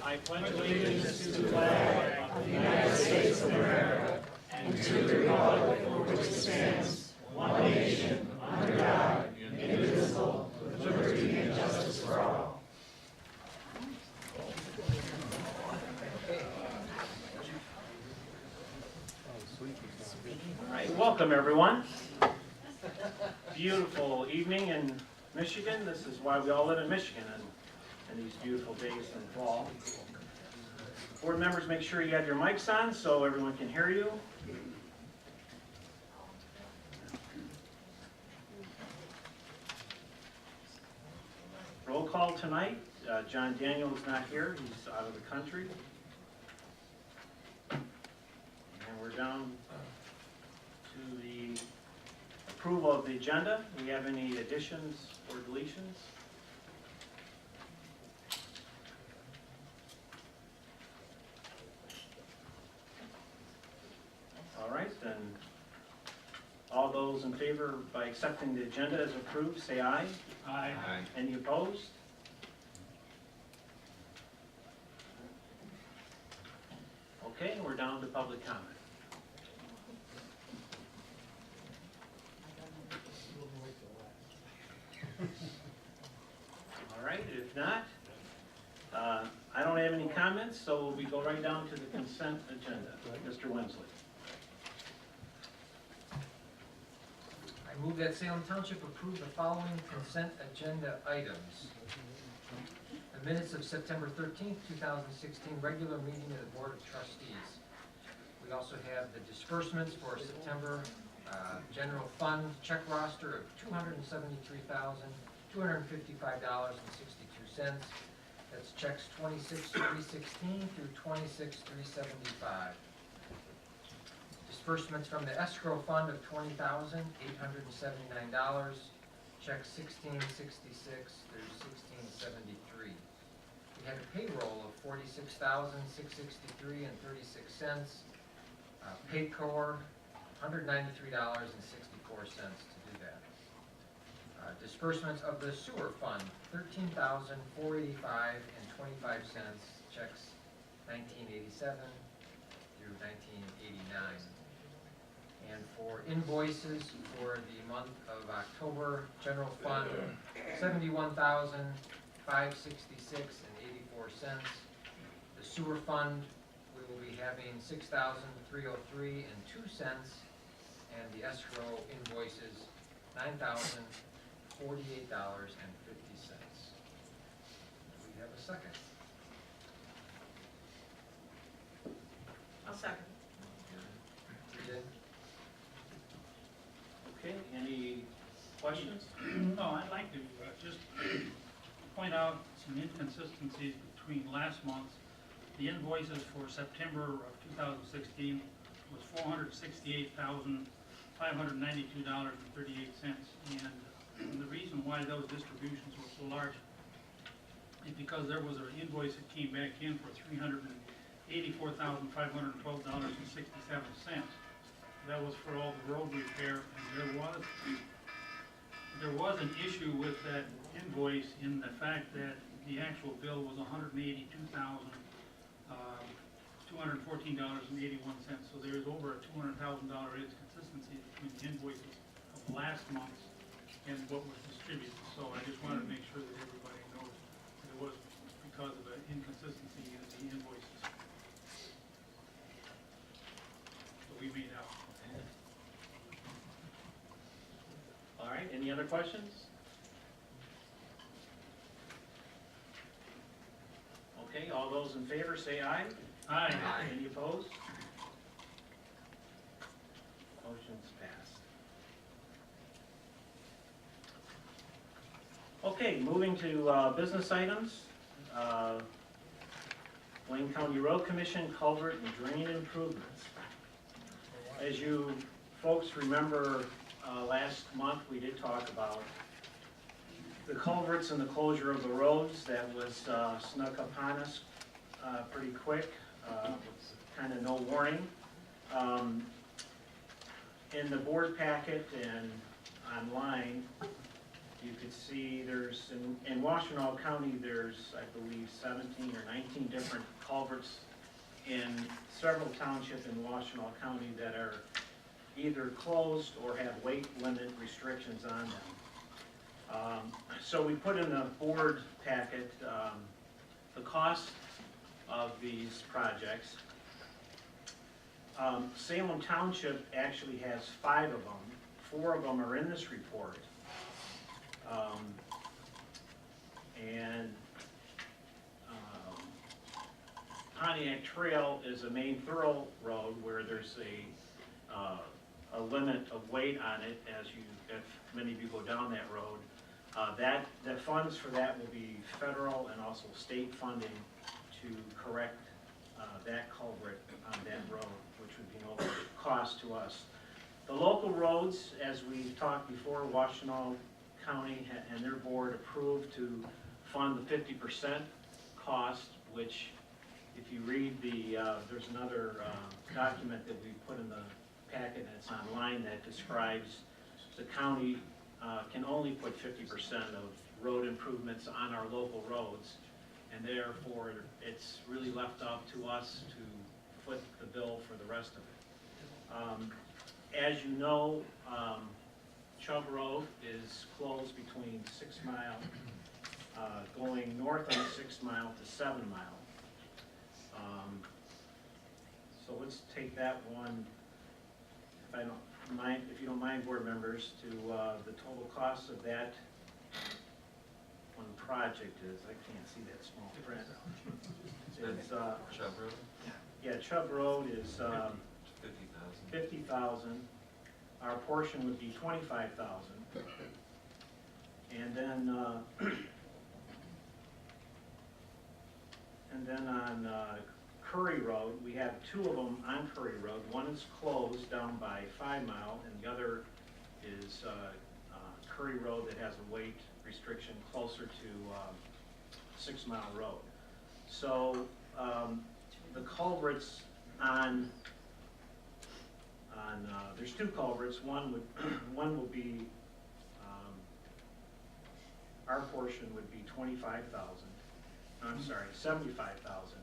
I pledge allegiance to the flag of the United States of America and to the republic for which it stands, one nation, under God, indivisible, with liberty and justice for all. All right, welcome everyone. Beautiful evening in Michigan. This is why we all live in Michigan and these beautiful days in fall. Board members, make sure you have your mics on so everyone can hear you. Roll call tonight. John Daniel is not here. He's out of the country. And we're down to the approval of the agenda. Do we have any additions or deletions? All right, then all those in favor by accepting the agenda as approved, say aye. Aye. Any opposed? Okay, we're down to public comment. All right, if not, I don't have any comments, so we go right down to the consent agenda. Mr. Wensley. I move that Salem Township approve the following consent agenda items. The minutes of September 13th, 2016, regular meeting of the Board of Trustees. We also have the disbursements for September general fund check roster of $273,255.62. That's checks 26,316 through 26,375. Disbursements from the escrow fund of $20,879. Checks 1666 through 1673. We had a payroll of $46,663 and 36 cents. Paycor, $193.64 to do that. Disbursements of the sewer fund, $13,485 and 25 cents. Checks 1987 through 1989. And for invoices for the month of October, general fund, $71,566 and 84 cents. The sewer fund, we will be having $6,303 and 2 cents, and the escrow invoices $9,048 and 50 cents. Do we have a second? I'll second. You did? Okay, any questions? No, I'd like to just point out some inconsistencies between last month. The invoices for September of 2016 was $468,592.38, and the reason why those distributions were so large is because there was an invoice that came back in for $384,512.67. That was for all the road repair, and there was an issue with that invoice in the fact that the actual bill was $182,214.81. So there is over a $200,000 inconsistency between the invoices of last month and what was distributed. So I just wanted to make sure that everybody knows that it was because of an inconsistency in the invoices. So we made out. All right, any other questions? Okay, all those in favor say aye. Aye. Any opposed? Motion's passed. Okay, moving to business items. Wayne County Road Commission culvert and drain improvements. As you folks remember, last month we did talk about the culverts and the closure of the roads that was snuck upon us pretty quick, with kind of no warning. In the board packet and online, You could see there's, in Washtenaw County, there's, I believe, 17 or 19 different culverts in several townships in Washtenaw County that are either closed or have weight limit restrictions on them. So we put in the board packet the cost of these projects. Salem Township actually has 5 of them. 4 of them are in this report. Pontiac Trail is a main thorough road where there's a limit of weight on it if many of you go down that road. The funds for that will be federal and also state funding to correct that culvert on that road, which would be no cost to us. The local roads, as we talked before, Washtenaw County and their board approved to fund the 50% cost, which if you read there's another document that we put in the packet that's online that describes the county can only put 50% of road improvements on our local roads, and therefore it's really left up to us to foot the bill for the rest of it. As you know, Chubb Road is closed between 6 Mile, going north on 6 Mile to 7 Mile. So let's take that one, if you don't mind, board members, to the total cost of that one project is, I can't see that small print. It's, Chubb Road? yeah, Chubb Road is 50,000. 50,000. Our portion would be 25,000. And then on Curry Road, we have 2 of them on Curry Road. One is closed down by 5 Mile, and the other is Curry Road that has a weight restriction closer to 6 Mile Road. So the culverts there's 2 culverts. One will be our portion would be 25,000. I'm sorry, 75,000,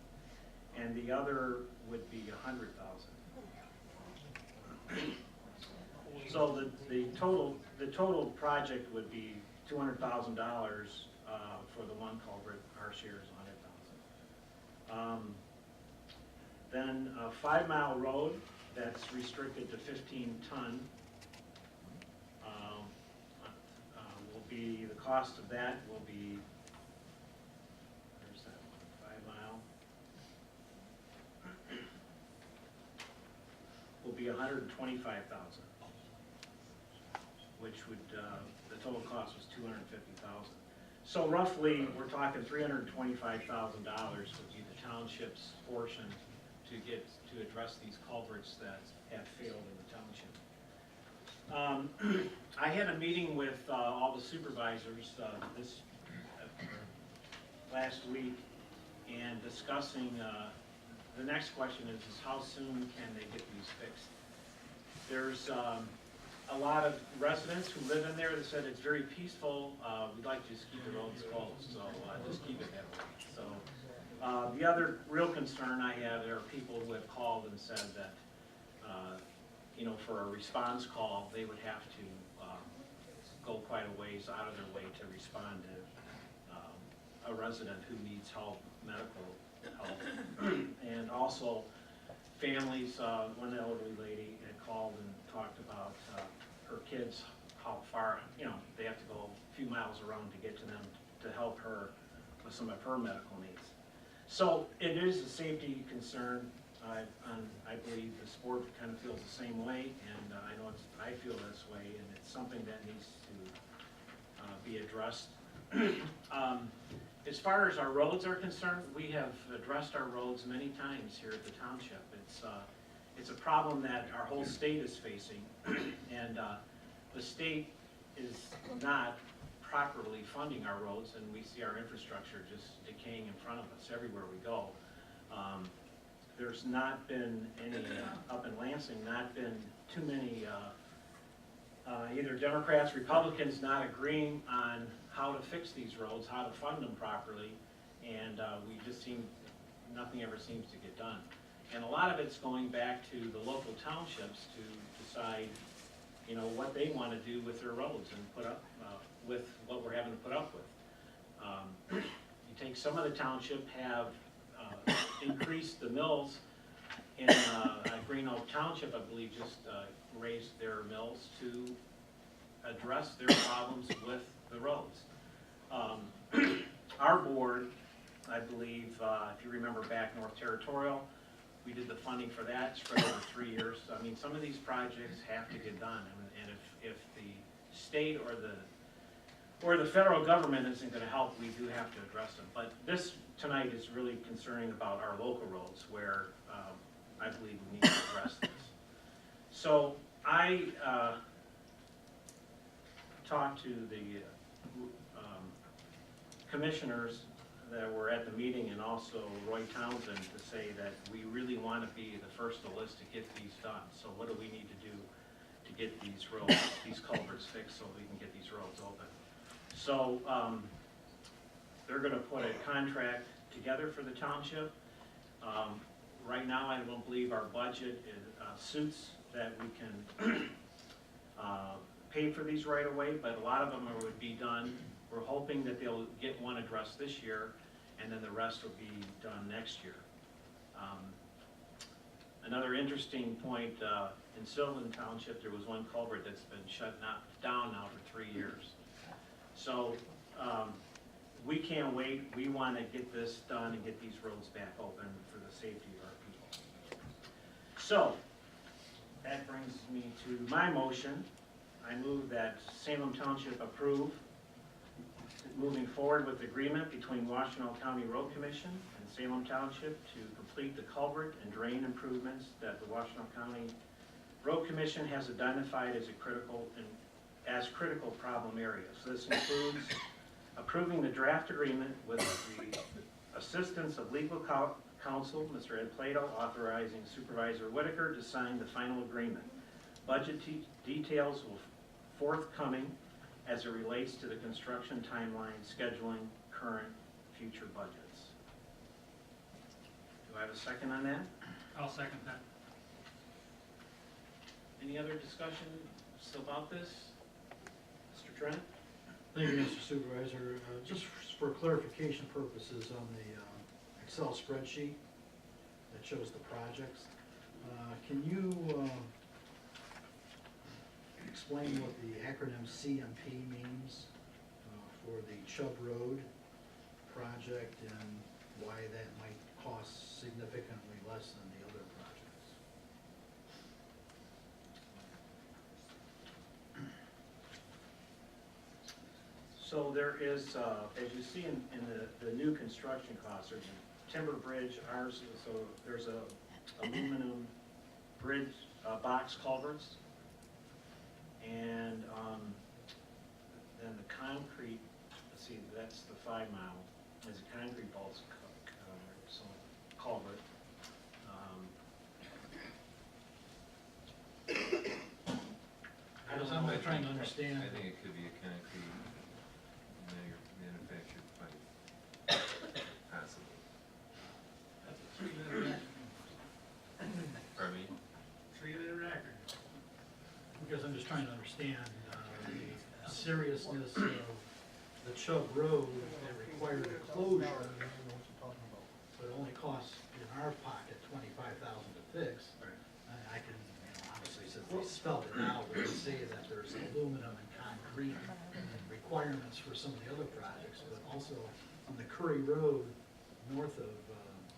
and the other would be 100,000. So the total project would be $200,000 for the one culvert. Our share is 100,000. Then 5 Mile Road, that's restricted to 15 ton. Will be the cost of that will be. Where's that one? 5 Mile. Will be 125,000, which would the total cost was 250,000. So roughly, we're talking $325,000 would be the township's portion to address these culverts that have failed in the township. I had a meeting with all the supervisors last week, and discussing the next question is how soon can they get these fixed? There's a lot of residents who live in there that said it's very peaceful. We'd like to just keep the roads closed, so just keep it that way. So the other real concern I have are people who have called and said that for a response call, they would have to go quite a ways out of their way to respond to a resident who needs help, medical help. And also families, one elderly lady had called and talked about her kids, how far, they have to go a few miles around to get to them to help her with some of her medical needs. So it is a safety concern. I believe the sport kind of feels the same way, and I know I feel this way, and it's something that needs to be addressed. As far as our roads are concerned, we have addressed our roads many times here at the township. It's a problem that our whole state is facing, and the state is not properly funding our roads, and we see our infrastructure just decaying in front of us everywhere we go. There's not been any, up in Lansing, not been too many either Democrats, Republicans not agreeing on how to fix these roads, how to fund them properly, and we just nothing ever seems to get done. And a lot of it's going back to the local townships to decide, you know, what they want to do with their roads and put up with what we're having to put up with. You take some of the township have increased the mills in Green Oak Township, I believe, just raised their mills to address their problems with the roads. Our board, I believe, if you remember back North Territorial, we did the funding for that, spread over 3 years. I mean, some of these projects have to get done, and if the state or the federal government isn't gonna help, we do have to address them. But this tonight is really concerning about our local roads, where I believe we need to address this. So I talked to the commissioners that were at the meeting, and also Roy Townsend, to say that we really want to be the first on the list to get these done. So what do we need to do to get these roads, these culverts fixed, so we can get these roads open? So they're going to put a contract together for the township. Right now, I don't believe our budget suits that we can pay for these right away, but a lot of them would be done. We're hoping that they'll get one addressed this year, and then the rest will be done next year. Another interesting point, in Sylvan Township, there was one culvert that's been shut down now for 3 years. So we can't wait. We want to get this done and get these roads back open for the safety of our people. So that brings me to my motion. I move that Salem Township approve moving forward with the agreement between Washtenaw County Road Commission and Salem Township to complete the culvert and drain improvements that the Washtenaw County Road Commission has identified as critical problem areas. So this includes approving the draft agreement with the assistance of legal counsel, Mr. Ed Plato, authorizing Supervisor Whitaker to sign the final agreement. Budget details will forthcoming as it relates to the construction timeline, scheduling, current, future budgets. Do I have a second on that? I'll second that. Any other discussion about this? Mr. Trent? Thank you, Mr. Supervisor. Just for clarification purposes on the Excel spreadsheet that shows the projects, can you explain what the acronym CMP means for the Chubb Road project and why that might cost significantly less than the other projects? So there is, as you see in the new construction costs, there's a timber bridge, ours, so there's a aluminum bridge, box culverts, and then the concrete, let's see, that's the 5 mile, there's a concrete bolts culvert. I guess I'm trying to understand. I think it could be a concrete manufactured pipe, possibly. That's a 3-letter acronym. Pardon me? 3-letter acronym. Because I'm just trying to understand the seriousness of the Chubb Road that required a closure. So it only costs in our pocket $25,000 to fix. I can, obviously, since they spelled it out, we can say that there's aluminum and concrete requirements for some of the other projects, but also on the Curry Road north of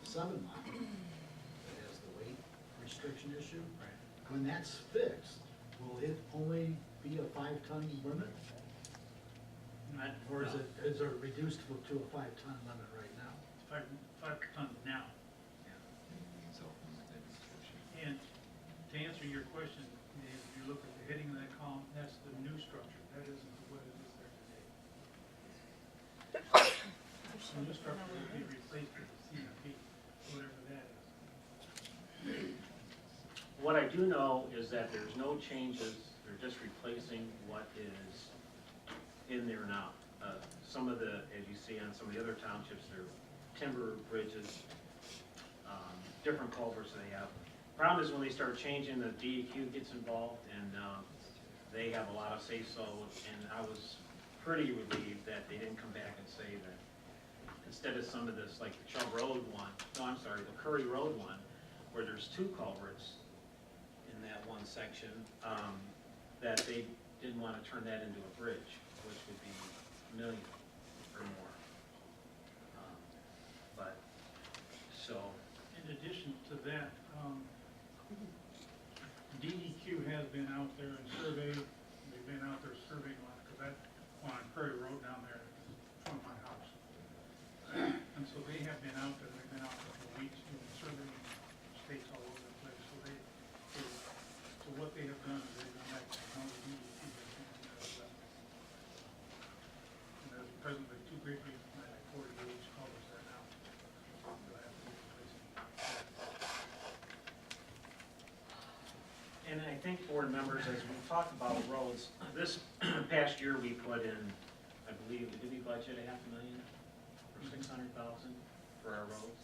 7 Mile, that has the weight restriction issue. When that's fixed, will it only be a 5-ton limit? Or is it reduced to a 5-ton limit right now? 5 tons now. And to answer your question, if you look at the heading of that column, that's the new structure. That isn't what it is there today. The new structure will be replaced with the CMP, whatever that is. What I do know is that there's no changes, They're just replacing what is in there now. Some of the, as you see on some of the other townships, they're timber bridges, different culverts they have. Problem is when they start changing, the DEQ gets involved, and they have a lot of say-so, and I was pretty relieved that they didn't come back and say that instead of some of this, like the Chubb Road one, no, I'm sorry, the Curry Road one, where there's two culverts in that one section, that they didn't want to turn that into a bridge, which would be a million or more. But, so, In addition to that, DEQ has been out there and surveyed, they've been out there surveying a lot, because that one on Prairie Road down there is in front of my house. And so they have been out there, they've been out there for weeks doing surveying, states all over the place, so so what they have done is they've done that, now the DEQ has been doing that as well. And there's presently two great big, like 40 gauge culverts there now. They'll have to be replacing. and I think board members, as we talked about roads, this past year we put in, I believe, did we budget $500,000 or $600,000 for our roads?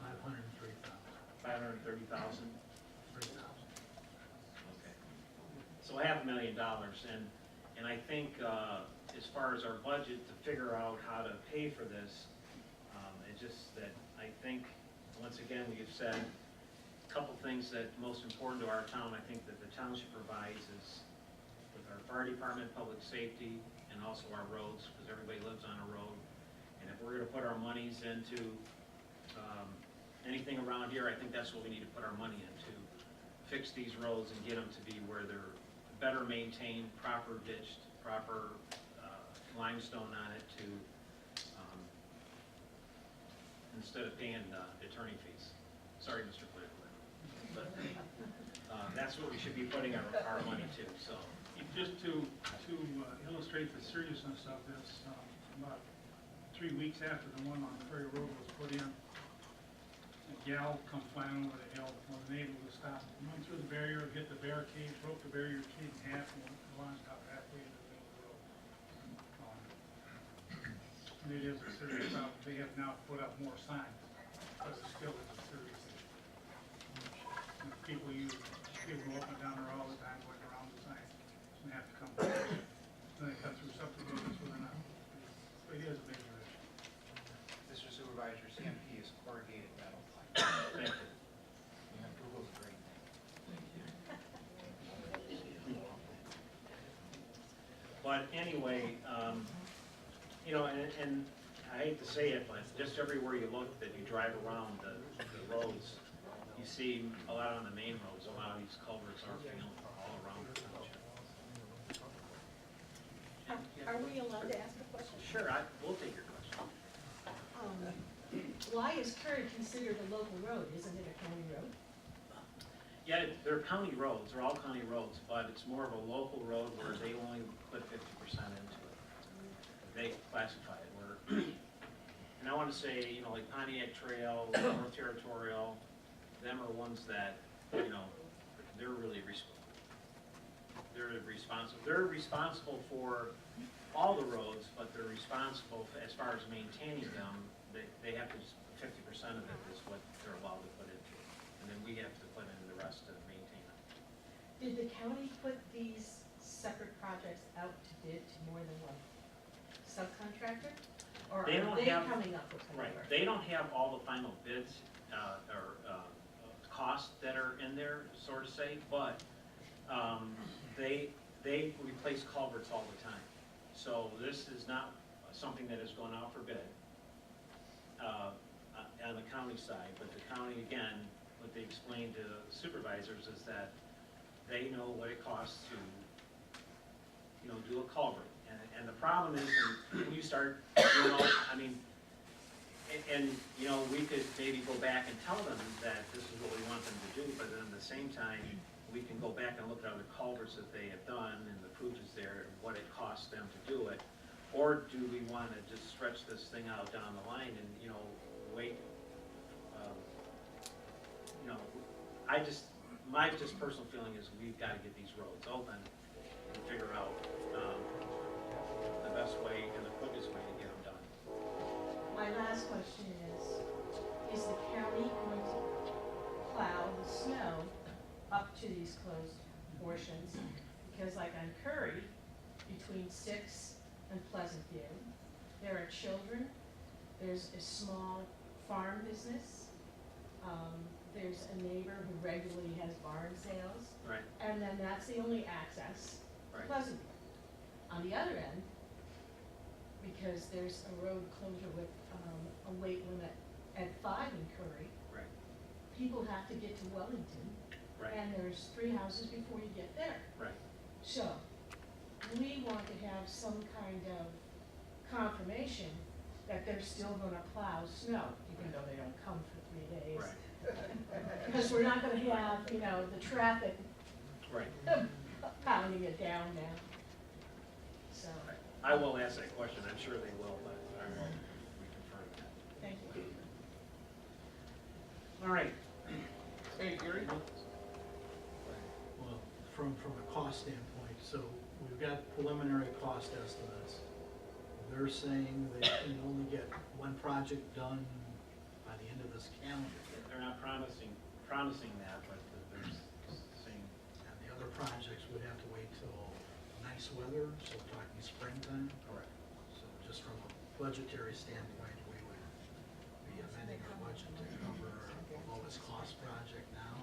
503,000. 530,000. 3,000. Okay. So $500,000, and I think, as far as our budget to figure out how to pay for this, it's just that I think, once again, we've said a couple things that most important to our town, I think that the township provides is with our fire department, public safety, and also our roads, because everybody lives on a road. And if we're gonna put our monies into, anything around here, I think that's what we need to put our money into. Fix these roads and get them to be where they're better maintained, proper ditched, proper limestone on it to, instead of paying attorney fees. Sorry, Mr. Cleveland. But that's what we should be putting our money to, so. Just to illustrate the seriousness of this, about 3 weeks after the one on Prairie Road was put in, a gal come flying over the hill, wasn't able to stop, went through the barrier, hit the barricade, broke the barricade in half, and launched out halfway into the middle of the road. And it is a serious problem. They have now put up more signs, but it still is a serious issue. And people go up and down there all the time, going around the sign, and have to come back. Then they cut through subdivisions with an out. So it is a major issue. Mr. Supervisor, CMP is corrugated metal. Thank you. Yeah, Google's a great thing. But anyway, you know, and I hate to say it, but just everywhere you look that you drive around the roads, you see a lot on the main roads, a lot of these culverts are failing all around the township. Are we allowed to ask a question? Sure, we'll take your question. Why is Curry considered a local road? Isn't it a county road? Yeah, they're county roads, they're all county roads, but it's more of a local road where they only put 50% into it. They classify it where, and I want to say, you know, like Pontiac Trail, North Territorial, them are ones that, you know, they're really responsible. They're responsible for all the roads, but they're responsible as far as maintaining them. They have to, 50% of it is what they're allowed to put into it. And then we have to put in the rest to maintain them. Did the county put these separate projects out to bid to more than one subcontractor? Or They are don't they have- coming up with Right, more? they don't have all the final bids, or costs that are in there, so to say, but, they replace culverts all the time. So this is not something that has gone out for bid, on the county side, but the county, again, what they explained to the supervisors is that they know what it costs to, you know, do a culvert. And the problem is, when you start, you know, I mean, and, you know, we could maybe go back and tell them that this is what we want them to do, but then at the same time, we can go back and look at other culverts that they have done, and the proof is there, and what it costs them to do it. Or do we want to just stretch this thing out down the line and, you know, wait? You know, my just personal feeling is we've gotta get these roads open and figure out, the best way and the quickest way to get them done. My last question is the county going to plow the snow up to these closed portions? Because like on Curry, between Sixth and Pleasant View, there are children, there's a small farm business, there's a neighbor who regularly has barn sales, Right, and then that's the only access to right. Pleasant View. On the other end, because there's a road closure with a weight limit at 5 in Curry, Right, people have to get to Wellington, right, and there's 3 houses before you get there. right. So, we want to have some kind of confirmation that they're still gonna plow snow, even though they don't come for 3 days. Right, Because we're not gonna have, the traffic right. pounding it down now. So, I will ask that question, I'm sure they will, but I will reconfirm that. thank you. All right, Hey, Gary? Well, from a cost standpoint, so we've got preliminary cost estimates. They're saying they can only get one project done by the end of this calendar year. they're not promising that, but they're saying, And the other projects would have to wait till nice weather, so we're talking springtime. correct. So just from a budgetary standpoint, we would be amending our budget to cover the lowest cost project now.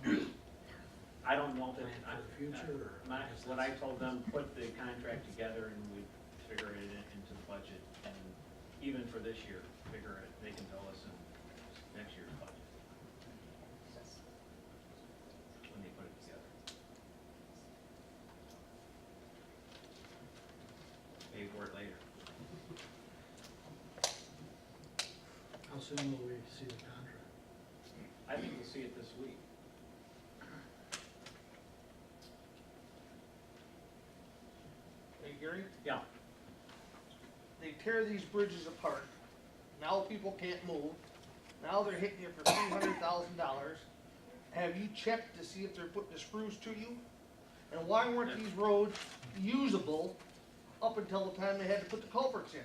I don't know that, Plan for the future, or? what I told them, put the contract together and we'd figure it into the budget. And even for this year, figure it, they can tell us in next year's budget. When they put it together. Pay for it later. How soon will we see the contract? I think we'll see it this week. Hey, Gary, Yeah, they tear these bridges apart. Now people can't move. Now they're hitting you for $300,000. Have you checked to see if they're putting the screws to you? And why weren't these roads usable up until the time they had to put the culverts in?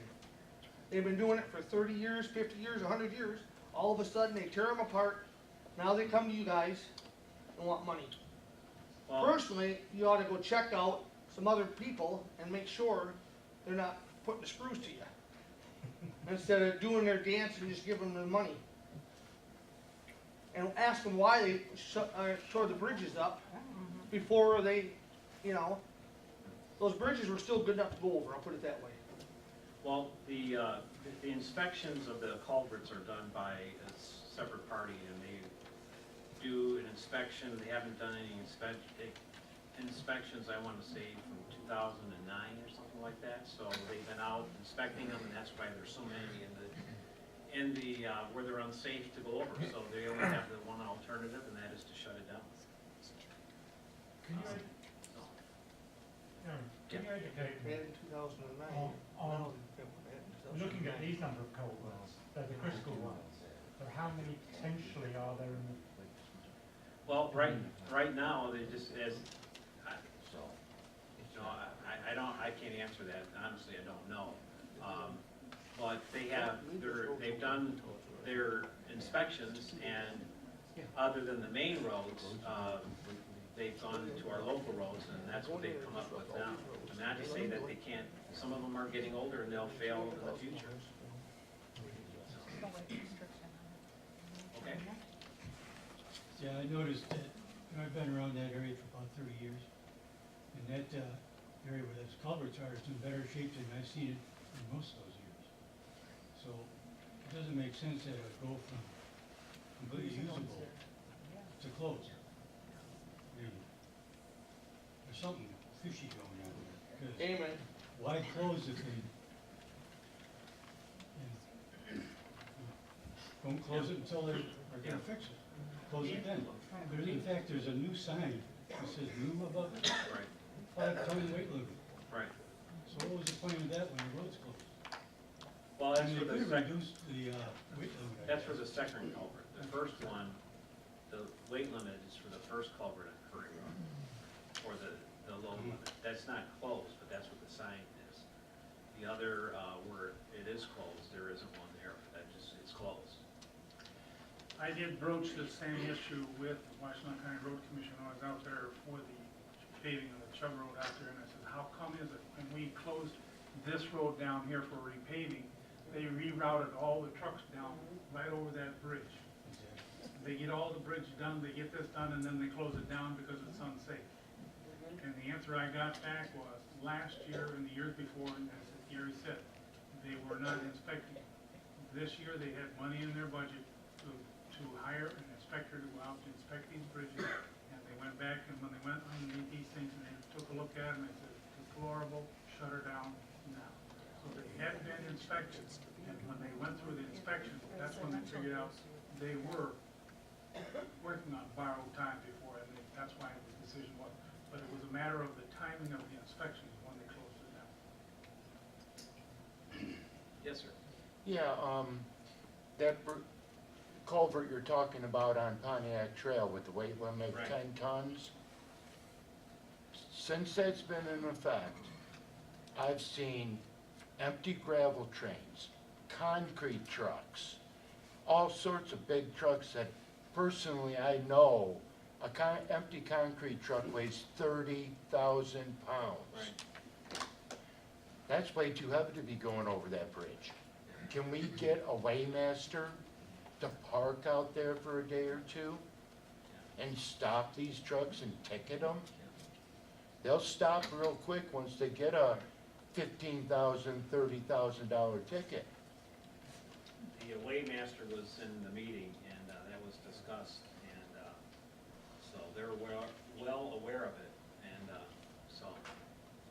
They've been doing it for 30 years, 50 years, 100 years. All of a sudden, they tear them apart. Now they come to you guys and want money. well, Personally, you ought to go check out some other people and make sure they're not putting the screws to you. Instead of doing their dance and just giving them the money. And ask them why they tore the bridges up before they, those bridges were still good enough to go over, I'll put it that way. well, the inspections of the culverts are done by a separate party and they do an inspection. They haven't done any inspections, I want to say, from 2009 or something like that. So they've been out inspecting them, and that's why there's so many in the where they're unsafe to go over. So they only have the one alternative, and that is to shut it down. Can you, can you educate me, And in 2009. on looking at these number of culverts, they're the critical ones, but how many potentially are there in the, Well, right now, they just, I can't answer that, honestly, I don't know. But they've done their inspections, and other than the main roads, they've gone to our local roads, and that's what they've come up with now. And not to say that they can't, some of them are getting older and they'll fail in the future. Okay? Yeah, I noticed that, I've been around that area for about 30 years, and that area where those culverts are is in better shape than I've seen it in most of those years. So it doesn't make sense that it would go from completely usable to closed. I mean, there's something fishy going on there, because Amen. why close the thing? And don't close it until they are gonna fix it. Close it then. In fact, there's a new sign that says room above it, Right, 5-ton weight limit. right. So what was the point of that when the road's closed? Well, I that's mean, for they the could have second, reduced the weight limit. I that's guess. for the second culvert. The first one, the weight limit is for the first culvert on Curry Road, or the low limit. That's not closed, but that's what the sign is. The other, where it is closed, there isn't one there, that just, it's closed. I did broach the same issue with the Washington County Road Commission when I was out there for the paving of the Chubb Road out there, and I said, how come is it when we closed this road down here for repaving, they rerouted all the trucks down right over that bridge? They get all the bridge done, they get this done, and then they close it down because it's unsafe. And the answer I got back was, last year and the years before, and as Gary said, they were not inspecting. This year, they had money in their budget to hire an inspector to go out to inspect these bridges, and they went back, and when they went underneath these things, and they took a look at them, they said, deplorable, shut her down now. So they had been inspected, and when they went through the inspection, that's when they figured out they were working on borrowed time before, and that's why the decision was. But it was a matter of the timing of the inspections when they closed it down. Yes, sir. Yeah, that culvert you're talking about on Pontiac Trail with the weight limit of Right. 10 tons, since that's been in effect, I've seen empty gravel trains, concrete trucks, all sorts of big trucks that personally I know, empty concrete truck weighs 30,000 pounds. Right. That's way too heavy to be going over that bridge. Can we get a weighmaster to park out there for a day or two and stop these trucks and ticket them? They'll stop real quick once they get a $15,000, $30,000 ticket. The weighmaster was in the meeting, and that was discussed, and so they're well aware of it, and so,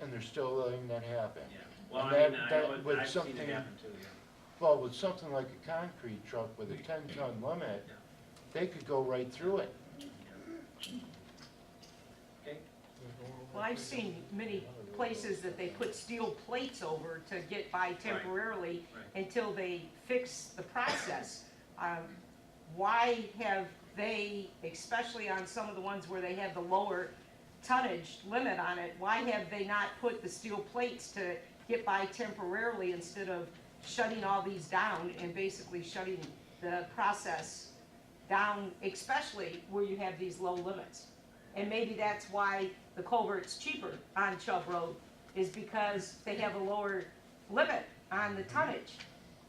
And they're still letting that happen. yeah. Well, And I mean, that with I've seen something- it happen too, yeah. Well, with something like a concrete truck with a 10-ton limit, Yeah. they could go right through it. Okay, Well, I've seen many places that they put steel plates over to get by temporarily right. until they fix the process. Why have they, especially on some of the ones where they have the lower tonnage limit on it, why have they not put the steel plates to get by temporarily instead of shutting all these down and basically shutting the process down, especially where you have these low limits? And maybe that's why the culvert's cheaper on Chubb Road, is because they have a lower limit on the tonnage.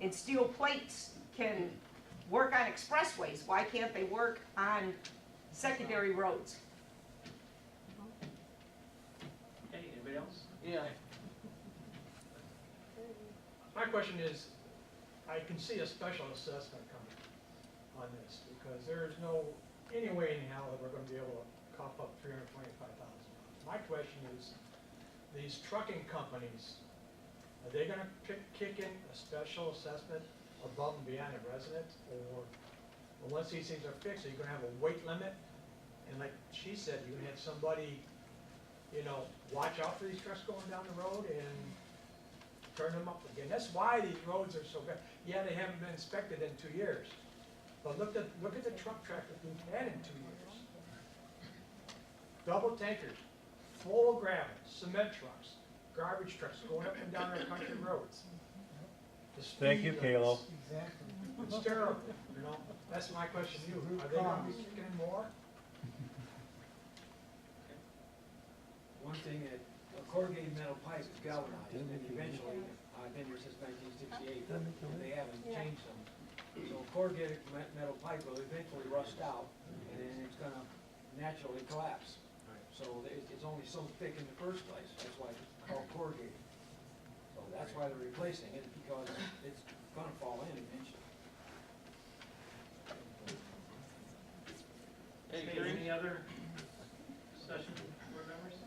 And steel plates can work on expressways, why can't they work on secondary roads? Okay, anybody else? Yeah. My question is, I can see a special assessment coming on this, because there's no, any way anyhow that we're gonna be able to cough up $325,000. My question is, these trucking companies, are they gonna kick in a special assessment above and beyond a resident? Or once these things are fixed, are you gonna have a weight limit? And like she said, you're gonna have somebody, watch out for these trucks going down the road and turn them up again. That's why these roads are so bad. Yeah, they haven't been inspected in 2 years. But look at the truck traffic we've had in 2 years. Double tankers, full of gravel, cement trucks, garbage trucks going up and down our country roads. The Thank you, speed Kalo. limits. It's terrible, That's my question to you. Are they gonna be kicking in more? One thing, corrugated metal pipe is galvanized, and eventually, I've been here since 1968, and they haven't changed them. So corrugated metal pipe will eventually rust out, and then it's gonna naturally collapse. So it's only so thick in the first place, that's why it's called corrugated. So that's why they're replacing it, because it's gonna fall in eventually. Hey, Okay, Gary? any other session, board members?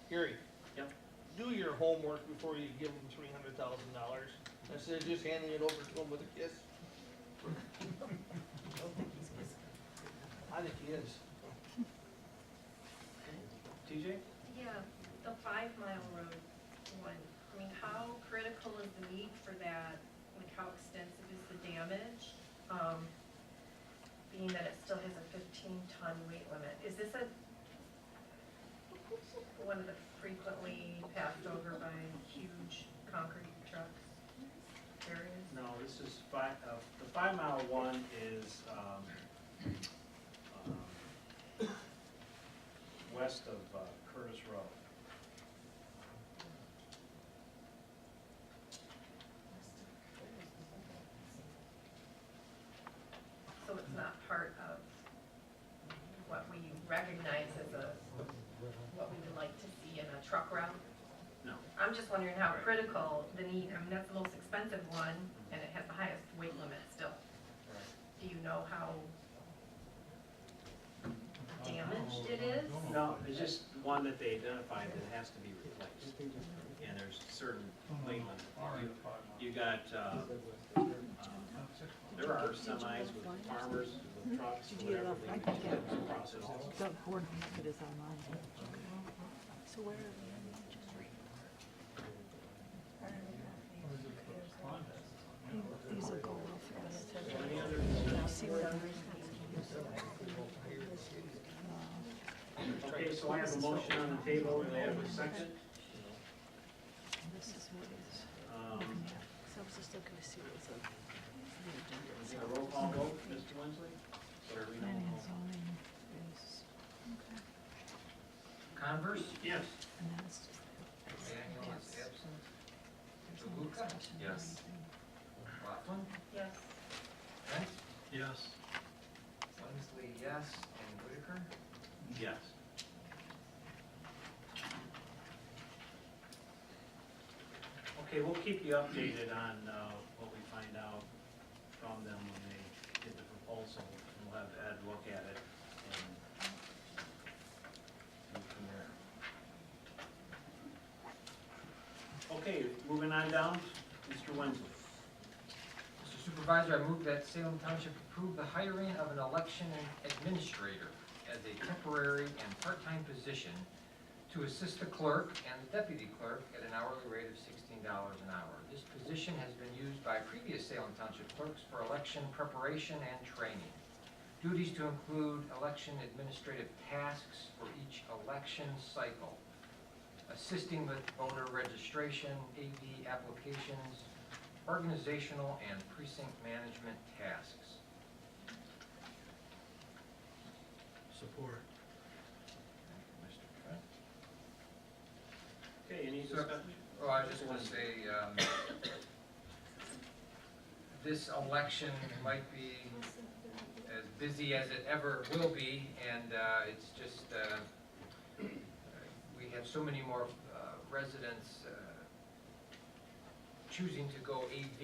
Gary? Yep. Do your homework before you give them $300,000, instead of just handing it over to them with a kiss. I think he is. TJ? Yeah, the 5 Mile Road one, I mean, how critical is the need for that? Like, how extensive is the damage? being that it still has a 15-ton weight limit. Is this one of the frequently passed over by huge concrete trucks areas? No, this is the 5 mile one is, west of Curtis Road. So it's not part of what we recognize as what we would like to see in a truck route? No. I'm just wondering how critical the need, I mean, that's the most expensive one, and it has the highest weight limit still. Do you know how damaged it is? No, it's just one that they identified that has to be replaced. And there's certain weight limit. You got, there are semis with farmers, with trucks, whatever, they can get across it all. The board packet is online. So where are the These will go real fast. Any other Now, see where the Okay, so I have a motion on the table, and I have a second. This is what is. So I was just looking to see what's up. Is it a roll call vote, Mr. Winsley? Or we Planning and don't zoning is, okay. Converse? Yes. And then it's just. Daniel is absent. There's no Luca? discussion or Yes. anything. Laughlin? Yes. Brent? Yes. Winsley, yes, and Whitaker? Yes. Okay, we'll keep you updated on what we find out from them when they get the proposal. We'll have Ed look at it and move from there. Okay, moving on down, Mr. Winsley. Mr. Supervisor, I move that Salem Township approve the hiring of an election administrator as a temporary and part-time position to assist the clerk and the deputy clerk at an hourly rate of $16 an hour. This position has been used by previous Salem Township clerks for election preparation and training. Duties to include election administrative tasks for each election cycle, assisting with voter registration, AD applications, organizational and precinct management tasks. Support. Mr. Trent? Okay, any Sir. discussion? Well, I just want to say, this election might be as busy as it ever will be, and it's just, we have so many more residents choosing to go AV,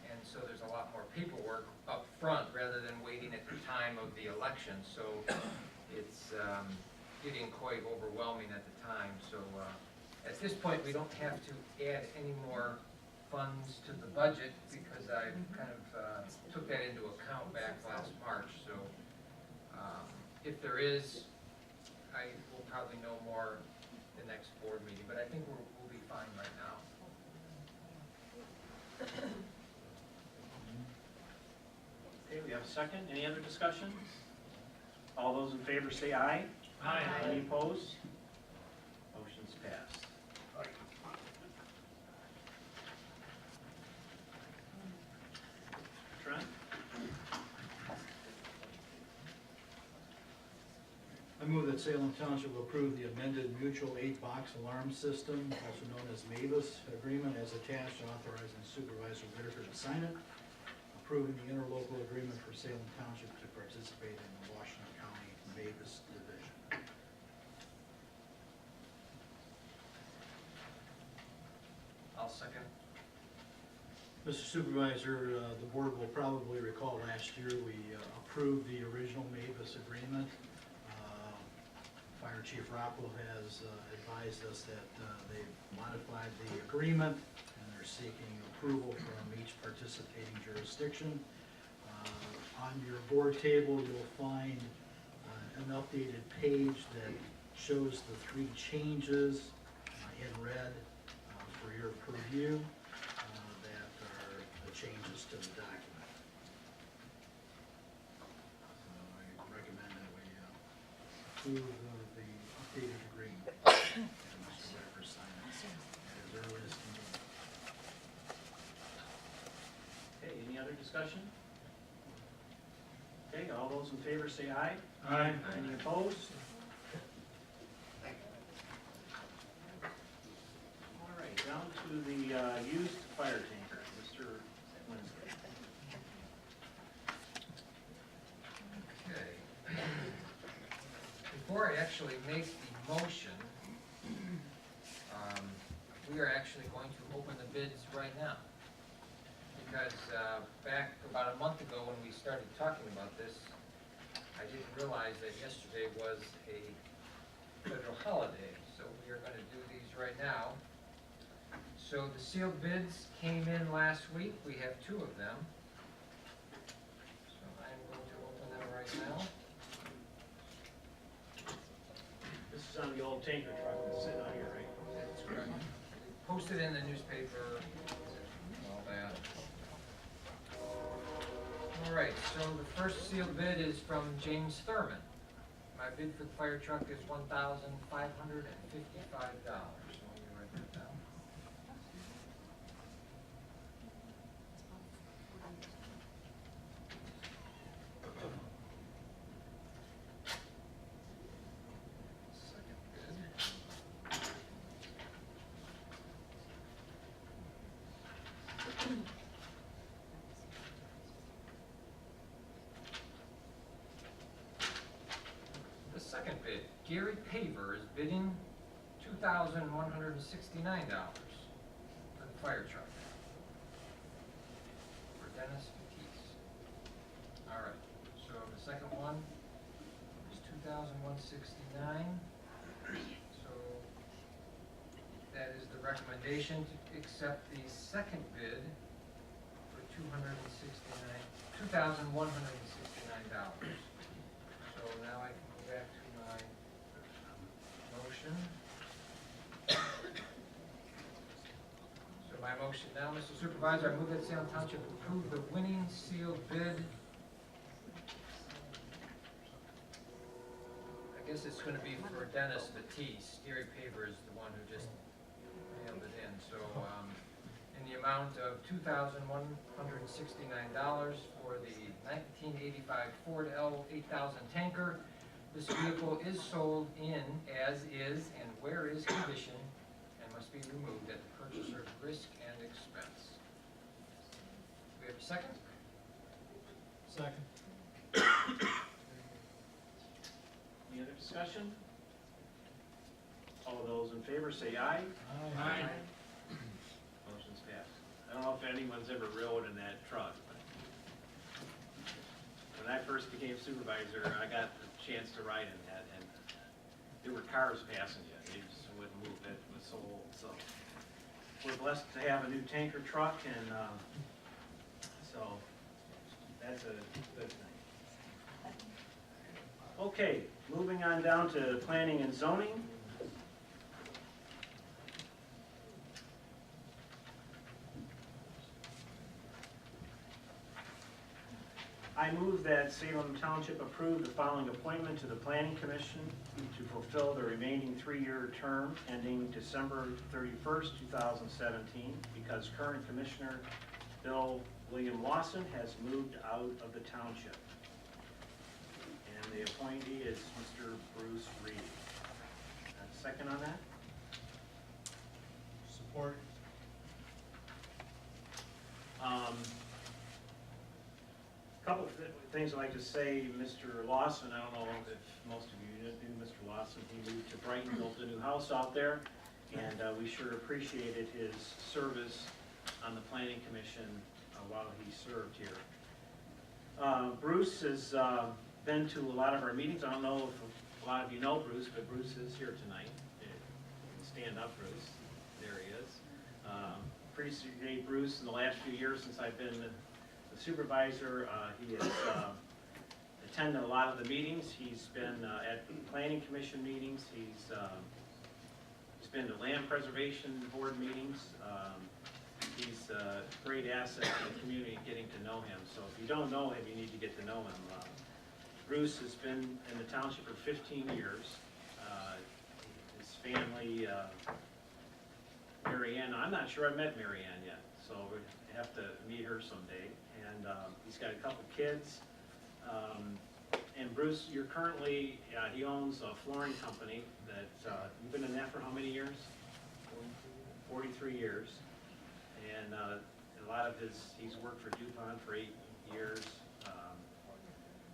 and so there's a lot more paperwork up front rather than waiting at the time of the election. So it's getting quite overwhelming at the time. So at this point, we don't have to add any more funds to the budget because I kind of took that into account back last March. So if there is, I will probably know more the next board meeting, but I think we'll be fine right now. Okay, we have a second. Any other discussion? All those in favor say aye. Aye. Any opposed? Motion's passed. Trent? I move that Salem Township approve the amended mutual 8-box alarm system, also known as MAVIS agreement, as attached, authorizing Supervisor Whitaker to sign it, approving the interlocal agreement for Salem Township to participate in the Washington County MAVIS division. I'll second. Mr. Supervisor, the board will probably recall last year we approved the original MAVIS agreement. Fire Chief Rockwell has advised us that they've modified the agreement and they're seeking approval from each participating jurisdiction. On your board table, you'll find an updated page that shows the 3 changes in red for your purview that are the changes to the document. approve the updated agreement. And Mr. Becker sign it as early as convenient. Okay, any other discussion? Okay, all those in favor say aye. Aye. Any opposed? All right, down to the used fire tanker, Mr. Winston. Okay. Before I actually make the motion, we are actually going to open the bids right now. Because back about a month ago when we started talking about this, I didn't realize that yesterday was a federal holiday, so we are going to do these right now. So the sealed bids came in last week, we have 2 of them. So I'm going to open them right now. This is on the old tanker truck that's sitting out here, right? That's correct. Posted in the newspaper, all that. All right, so the first sealed bid is from James Thurman. My bid for the fire truck is $1,555. Let me write that down. Second bid. The second bid, Gary Paver is bidding $2,169 for the fire truck. For Dennis Batiste. All right, so the second one is $2,169. So that is the recommendation to accept the second bid for $2,169. So now I can go back to my motion. So my motion now, Mr. Supervisor, I move that Salem Township approve the winning sealed bid. I guess it's gonna be for Dennis Batiste. Gary Paver is the one who just mailed it in, so, in the amount of $2,169 for the 1985 Ford L8000 tanker. This vehicle is sold in as is and where is condition and must be removed at the purchaser's risk and expense. We have a second? Second. Any other discussion? All those in favor say aye. Aye. Motion's passed. I don't know if anyone's ever rode in that truck, but when I first became supervisor, I got the chance to ride in that, and there were cars passing you. They just wouldn't move. It was so old. So we're blessed to have a new tanker truck, and so that's a good thing. Okay, moving on down to planning and zoning. I move that Salem Township approve the following appointment to the Planning Commission to fulfill the remaining 3-year term ending December 31st, 2017, because current Commissioner Bill William Lawson has moved out of the township. And the appointee is Mr. Bruce Reed. Second on that? Support. Couple of things I'd like to say, Mr. Lawson, I don't know if most of you knew Mr. Lawson. He moved to Brighton, built a new house out there, and we sure appreciated his service on the Planning Commission while he served here. Bruce has been to a lot of our meetings. I don't know if a lot of you know Bruce, but Bruce is here tonight. Stand up, Bruce. There he is. Appreciate Bruce in the last few years since I've been the supervisor. He has attended a lot of the meetings. He's been at Planning Commission meetings. He's been to Land Preservation Board meetings. He's a great asset to the community getting to know him. So if you don't know him, you need to get to know him. Bruce has been in the township for 15 years. His family, Mary Ann, I'm not sure I met Mary Ann yet, so we have to meet her someday. And he's got a couple kids. And Bruce, you're currently, he owns a flooring company that, you've been in that for how many years? 43 years. And a lot of he's worked for DuPont for 8 years.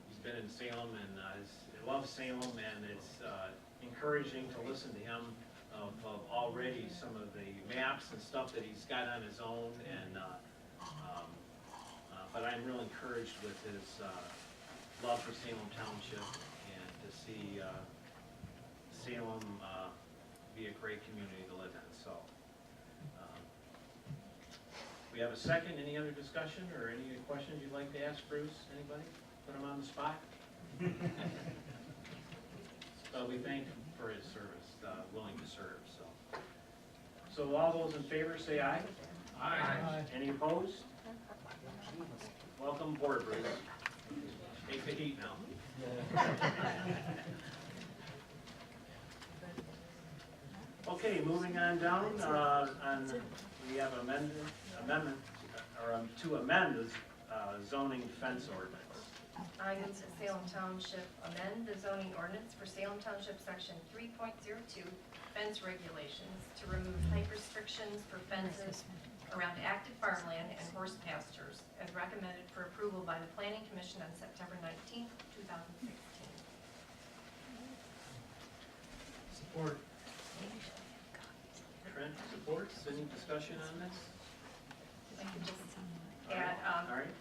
He's been in Salem and he loves Salem, and it's encouraging to listen to him of already some of the maps and stuff that he's got on his own. And but I'm real encouraged with his love for Salem Township, and to see Salem be a great community to live in. So we have a second. Any other discussion or any questions you'd like to ask Bruce? Anybody? Put him on the spot? But we thank him for his service, willing to serve. So all those in favor say aye. Aye. Any opposed? Welcome aboard, Bruce. Take the heat now. Okay, moving on down, we have amendment, to amend the zoning fence ordinance. I move that Salem Township amend the zoning ordinance for Salem Township Section 3.02 fence regulations to remove height restrictions for fences around active farmland and horse pastures as recommended for approval by the Planning Commission on September 19th, 2016. Support. Trent supports. Any discussion on this? I could just add, All right.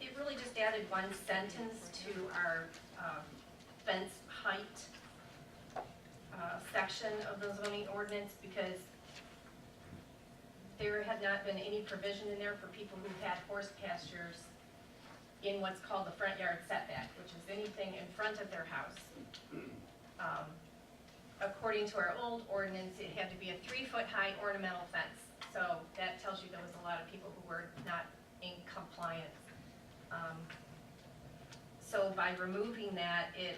it really just added one sentence to our fence height section of the zoning ordinance, because there had not been any provision in there for people who had horse pastures in what's called the front yard setback, which is anything in front of their house. According to our old ordinance, it had to be a 3-foot high ornamental fence. So that tells you there was a lot of people who were not in compliance. So by removing that, it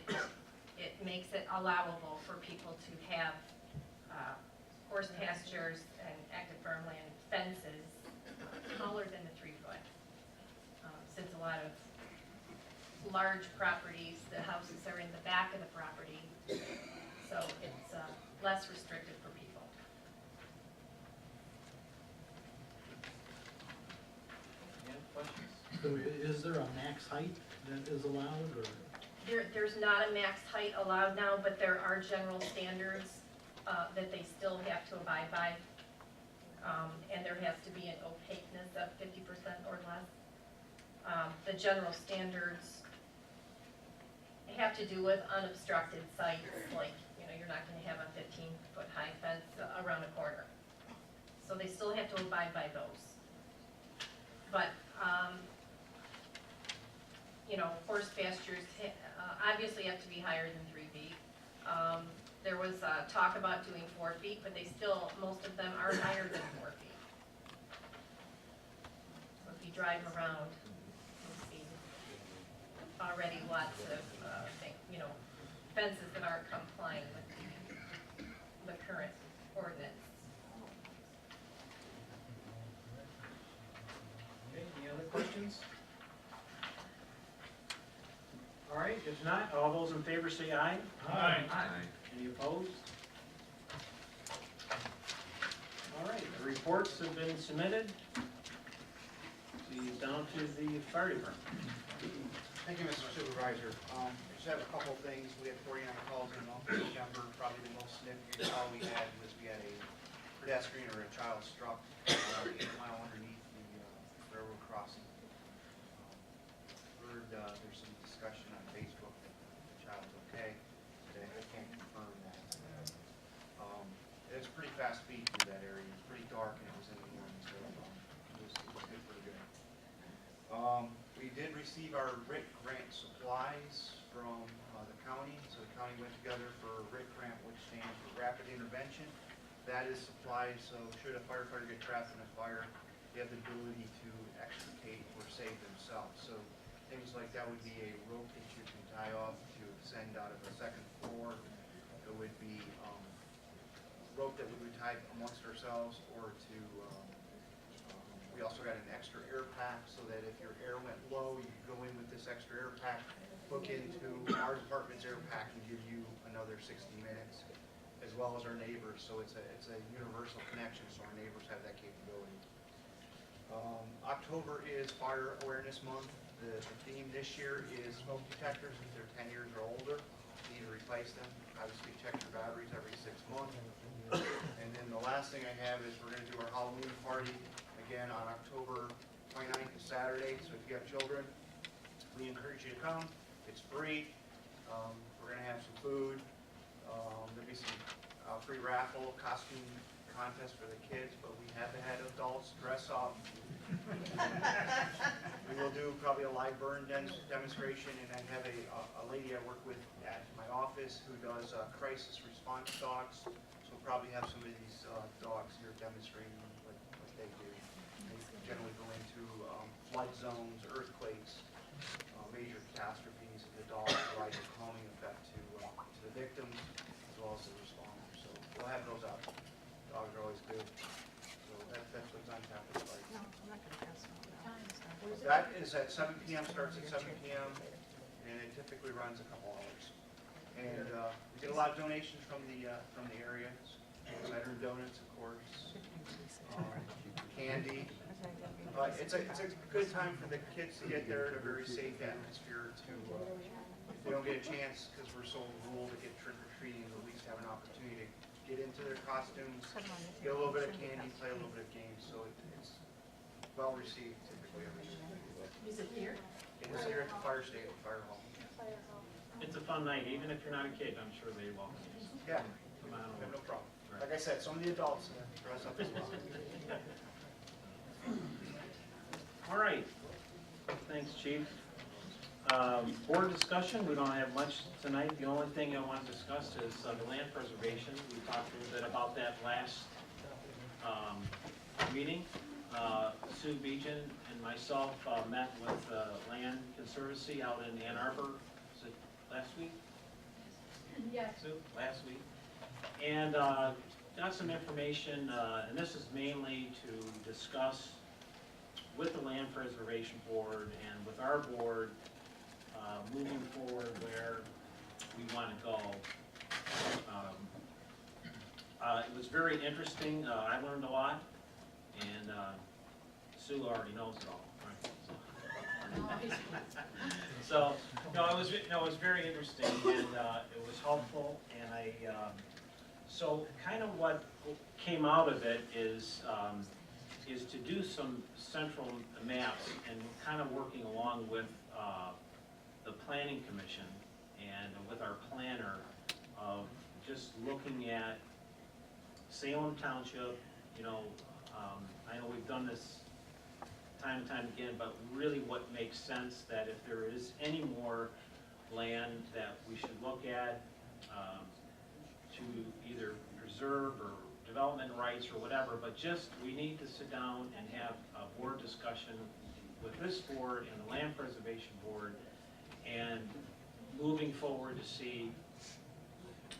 makes it allowable for people to have horse pastures and active farmland fences taller than the 3-foot. Since a lot of large properties, the houses are in the back of the property, so it's less restrictive for people. Any questions? So is there a max height that is allowed, or? There's not a max height allowed now, but there are general standards that they still have to abide by. And there has to be an opaqueness of 50% or less. The general standards have to do with unobstructed sites, like, you're not gonna have a 15-foot high fence around a corner. So they still have to abide by those. But, horse pastures obviously have to be higher than 3 feet. There was talk about doing 4 feet, but most of them are higher than 4 feet. So if you drive around, you'll see already lots of fences that aren't complying with the current ordinance. Okay, any other questions? All right, if not, all those in favor say aye. Aye. Any opposed? All right, the reports have been submitted. See, down to the fire department. Thank you, Mr. Supervisor. I just have a couple of things. We had 49 calls in the month of September. Probably the most significant call we had a pedestrian or a child struck 8 mile underneath the railroad crossing. Heard there's some discussion on Facebook that the child's okay. Today I can't confirm that. It was pretty fast speed through that area. It was pretty dark and it was in the morning, so it was good for the good. We did receive our RIT grant supplies from the county. So the county went together for a RIT grant, which stands for Rapid Intervention. That is supplied, so should a firefighter get trapped in a fire, they have the ability to extricate or save themselves. So things like that would be a rope that you can tie off to extend out of the second floor. It would be rope that we would tie amongst ourselves, or to, we also got an extra air pack so that if your air went low, you could go in with this extra air pack, hook into our department's air pack and give you another 60 minutes, as well as our neighbors. So it's a universal connection, so our neighbors have that capability. October is Fire Awareness Month. The theme this year is smoke detectors. If they're 10 years or older, you need to replace them. Obviously, check your batteries every 6 months. And then the last thing I have is we're going to do our Halloween party again on October 29th, is Saturday. So if you have children, we encourage you to come. It's free. We're going to have some food. There'll be some free raffle, costume contest for the kids, but we have had adults dress up. We will do probably a live burn demonstration, and I have a lady I work with at my office who does crisis response dogs. So we'll probably have some of these dogs here demonstrating what they do. They generally go into flood zones, earthquakes, major catastrophes, and the dogs provide a calming effect to the victims as well as the responders. So we'll have those out. Dogs are always good. So that's what's on tap of the site. No, I'm not gonna pass on that. That is at 7 p.m., starts at 7 p.m., and it typically runs a couple hours. And we get a lot of donations from the area. Cider and donuts, of course, candy. It's a good time for the kids to get there in a very safe atmosphere. To if they don't get a chance because we're so rural to get trick-or-treating, at least have an opportunity to get into their costumes, get a little bit of candy, play a little bit of games. So it's well received typically every year. Is it here? It is here at the fire station, fire hall. It's a fun night, even if you're not a kid, I'm sure they welcome you. Yeah, Come on we have over. no problem. Like I said, some of the adults dress up as well. All right, thanks, Chief. Board discussion, we don't have much tonight. The only thing I want to discuss is the land preservation. We talked a little bit about that last meeting. Sue Beechen and myself met with Land Conservancy out in Ann Arbor, was it last week? Yes. Sue, last week. And got some information, and this is mainly to discuss with the Land Preservation Board and with our board moving forward where we want to go. It was very interesting. I learned a lot, and Sue already knows it all, right? So, no, it was very interesting, and it was helpful, and so kind of what came out of it is to do some central maps and kind of working along with the Planning Commission and with our planner of just looking at Salem Township, I know we've done this time and time again, but really what makes sense that if there is any more land that we should look at to either preserve or development rights or whatever, but just we need to sit down and have a board discussion with this board and the Land Preservation Board and moving forward to see,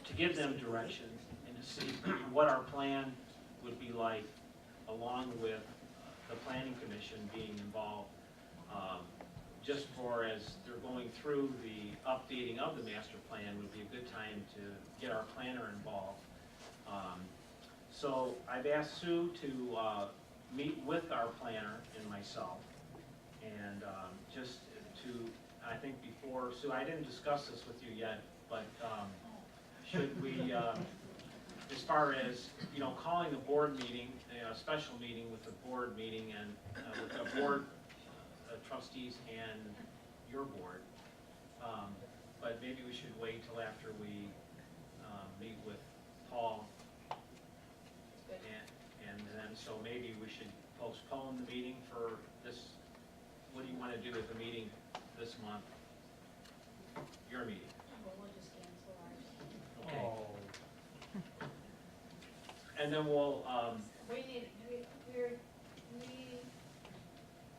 to give them direction and to see what our plan would be like along with the Planning Commission being involved, just for as they're going through the updating of the master plan would be a good time to get our planner involved. So I've asked Sue to meet with our planner and myself, and just to, I think before, Sue, I didn't discuss this with you yet, but should we, as far as, calling a board meeting, a special meeting with the board meeting and with the board trustees and your board, but maybe we should wait till after we meet with Paul. And then, so maybe we should postpone the meeting for this, what do you want to do with the meeting this month? Your meeting. Well, we'll just cancel ours. Okay. And then we'll, We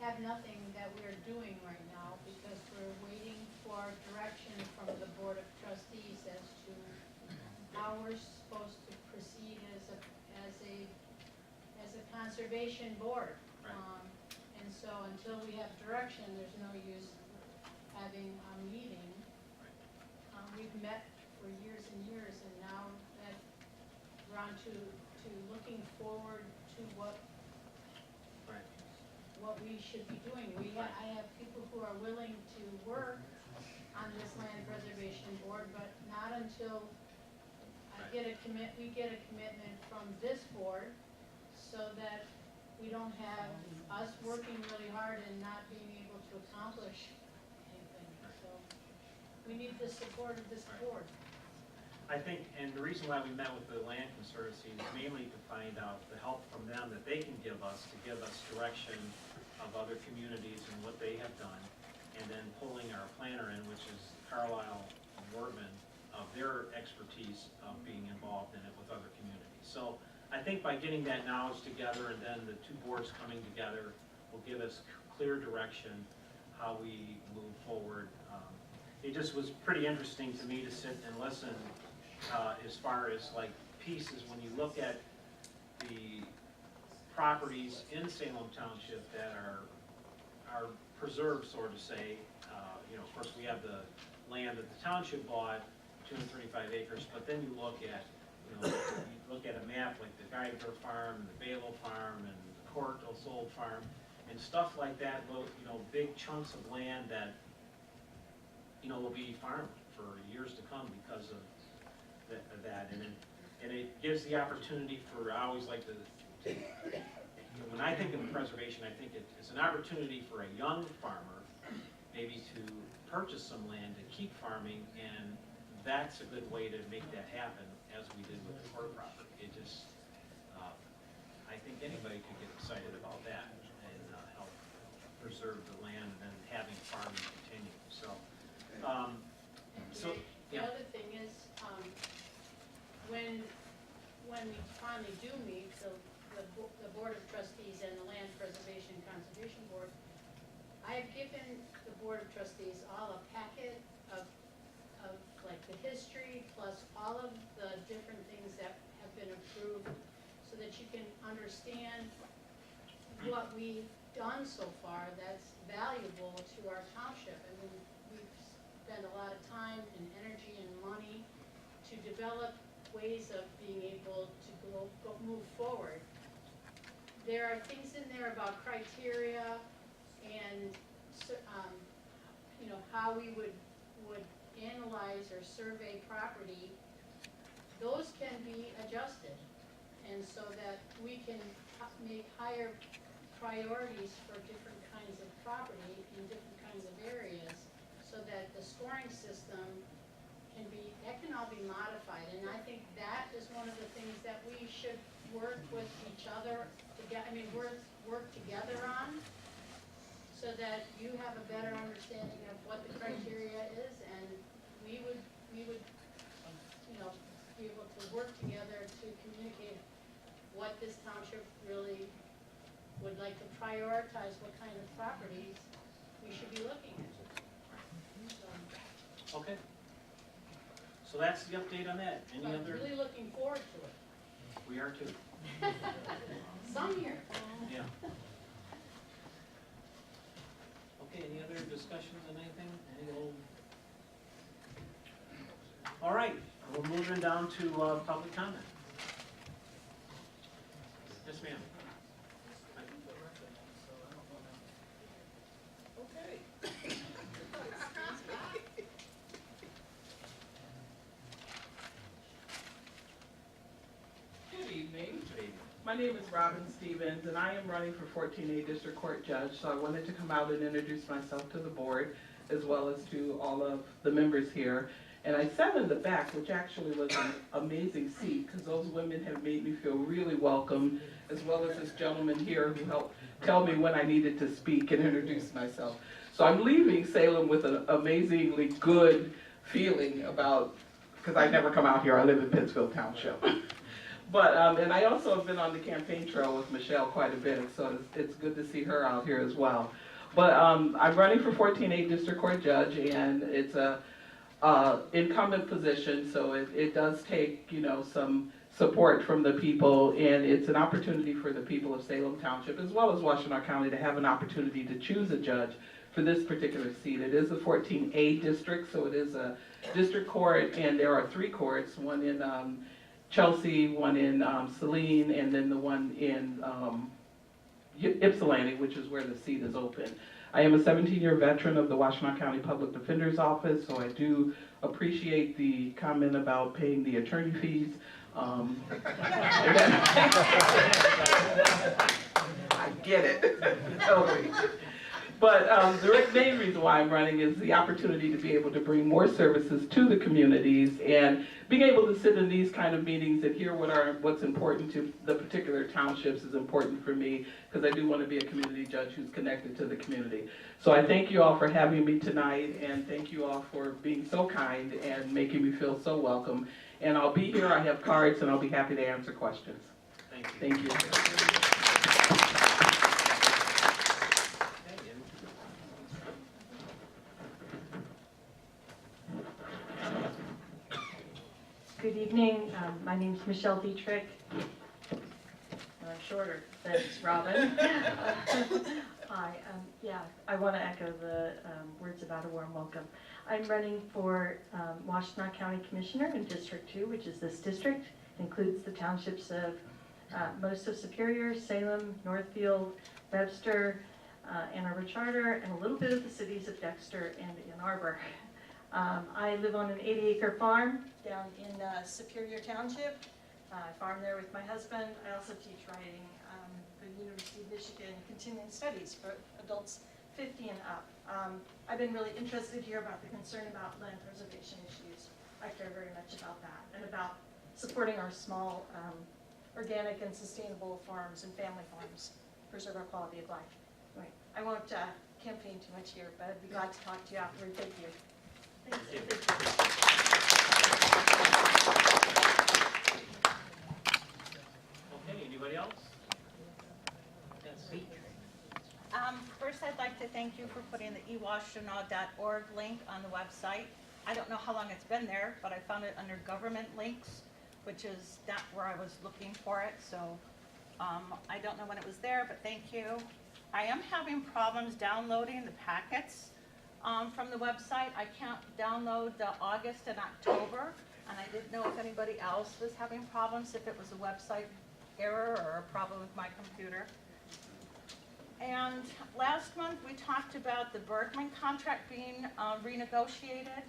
have nothing that we're doing right now because we're waiting for direction from the Board of Trustees as to how we're supposed to proceed as a conservation board. Right. And so until we have direction, there's no use having a meeting. We've met for years and years, and now that we're on to looking forward to what we should be doing. I have people who are willing to work on this land preservation board, but not until we get a commitment from this board, so that we don't have us working really hard and not being able to accomplish anything. So we need the support of this board. I think, and the reason why we met with the Land Conservancy is mainly to find out the help from them that they can give us, to give us direction of other communities and what they have done, and then pulling our planner in, which is Carlisle and Wortman, of their expertise of being involved in it with other communities. So I think by getting that knowledge together and then the two boards coming together will give us clear direction how we move forward. It just was pretty interesting to me to sit and listen as far as like pieces, when you look at the properties in Salem Township that are preserved, so to say. Of course, we have the land that the township bought, 235 acres, but then you look at, you look at a map like the Geiger Farm, and the Balo Farm, and the Court O'Sold Farm, and stuff like that, big chunks of land that, will be farmed for years to come because of that, and it gives the opportunity for, I always like to when I think of preservation, I think it's an opportunity for a young farmer maybe to purchase some land to keep farming, and that's a good way to make that happen, as we did with the court property. It just, I think anybody could get excited about that and help preserve the land and then having farming continue. So, The other thing is, when we finally do meet, the Board of Trustees and the Land Preservation Conservation Board, I have given the Board of Trustees all a packet of like the history plus all of the different things that have been approved, so that you can understand what we've done so far that's valuable to our township. I mean, we've spent a lot of time and energy and money to develop ways of being able to move forward. There are things in there about criteria and how we would analyze or survey property. Those can be adjusted, and so that we can make higher priorities for different kinds of property in different kinds of areas, so that the scoring system can all be modified. And I think that is one of the things that we should work with each other work together on, so that you have a better understanding of what the criteria is, and we would be able to work together to communicate what this township really would like to prioritize, what kind of properties we should be looking at. okay. So that's the update on that. So I'm really looking forward to it. We are too. Some here. Yeah. Okay, any other discussions on anything? All right, we're moving down to public comment. Yes, ma'am. Okay. Good evening. Good evening. My name is Robin Stevens, and I am running for 14A District Court Judge, so I wanted to come out and introduce myself to the board, as well as to all of the members here. And I sat in the back, which actually was an amazing seat, because those women have made me feel really welcome, as well as this gentleman here who helped tell me when I needed to speak and introduce myself. So I'm leaving Salem with an amazingly good feeling about, because I never come out here, I live in Pittsfield Township. But, and I also have been on the campaign trail with Michelle quite a bit, so it's good to see her out here as well. But I'm running for 14A District Court Judge, and it's a incumbent position, so it does take, you know, some support from the people, and it's an opportunity for the people of Salem Township, as well as Washtenaw County, to have an opportunity to choose a judge for this particular seat. It is a 14A district, so it is a district court, and there are 3 courts, one in Chelsea, one in Saline, and then the one in Ypsilanti, which is where the seat is open. I am a 17-year veteran of the Washtenaw County Public Defender's Office, so I do appreciate the comment about paying the attorney fees. I get it, totally. But the main reason why I'm running is the opportunity to be able to bring more services to the communities, and being able to sit in these kind of meetings and hear what's important to the particular townships is important for me, because I do want to be a community judge who's connected to the community. So I thank you all for having me tonight, and thank you all for being so kind and making me feel so welcome. And I'll be here, I have cards, and I'll be happy to answer questions. Thank you. Thank you. Good evening. My name's Michelle Dietrich. And I'm shorter than Robin. Hi. Yeah, I want to echo the words about a warm welcome. I'm running for Washtenaw County Commissioner in District 2, which is this district. It includes the townships of most of Superior, Salem, Northfield, Webster, Ann Arbor Charter, and a little bit of the cities of Dexter and Ann Arbor. I live on an 80-acre farm down in Superior Township. I farm there with my husband. I also teach writing for the University of Michigan Continuing Studies for adults 50 and up. I've been really interested here about the concern about land preservation issues. I care very much about that, and about supporting our small organic and sustainable farms and family farms, preserve our quality of life. Anyway, I won't campaign too much here, but I'd be glad to talk to you afterward. Thank you. Okay, anybody else? Yes. First, I'd like to thank you for putting the ewashtenaw.org link on the website. I don't know how long it's been there, but I found it under government links, which is not where I was looking for it, so I don't know when it was there, but thank you. I am having problems downloading the packets from the website. I can't download the August and October, and I didn't know if anybody else was having problems, if it was a website error or a problem with my computer. And last month we talked about the Bergman contract being renegotiated.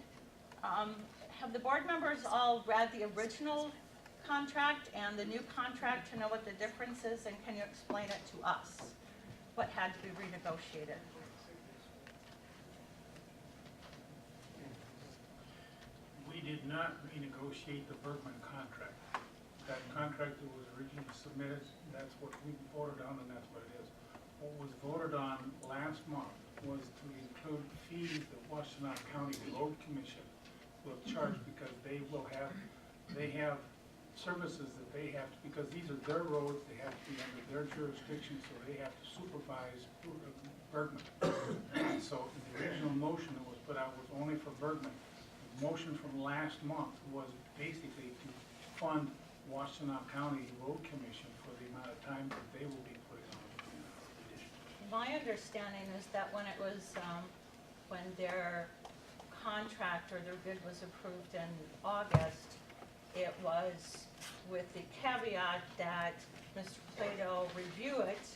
Have the board members all read the original contract and the new contract to know what the difference is, and can you explain it to us? What had to be renegotiated? We did not renegotiate the Bergman contract. That contract that was originally submitted, that's what we voted on, and that's what it is. What was voted on last month was to include fees that Washtenaw County Road Commission will charge, because they have services that they have to, because these are their roads, they have to be under their jurisdiction, so they have to supervise Bergman. So the original motion that was put out was only for Bergman. The motion from last month was basically to fund Washtenaw County Road Commission for the amount of time that they will be putting on the addition. My understanding is that when it was, when their contract or their bid was approved in August, it was with the caveat that Mr. Plato review it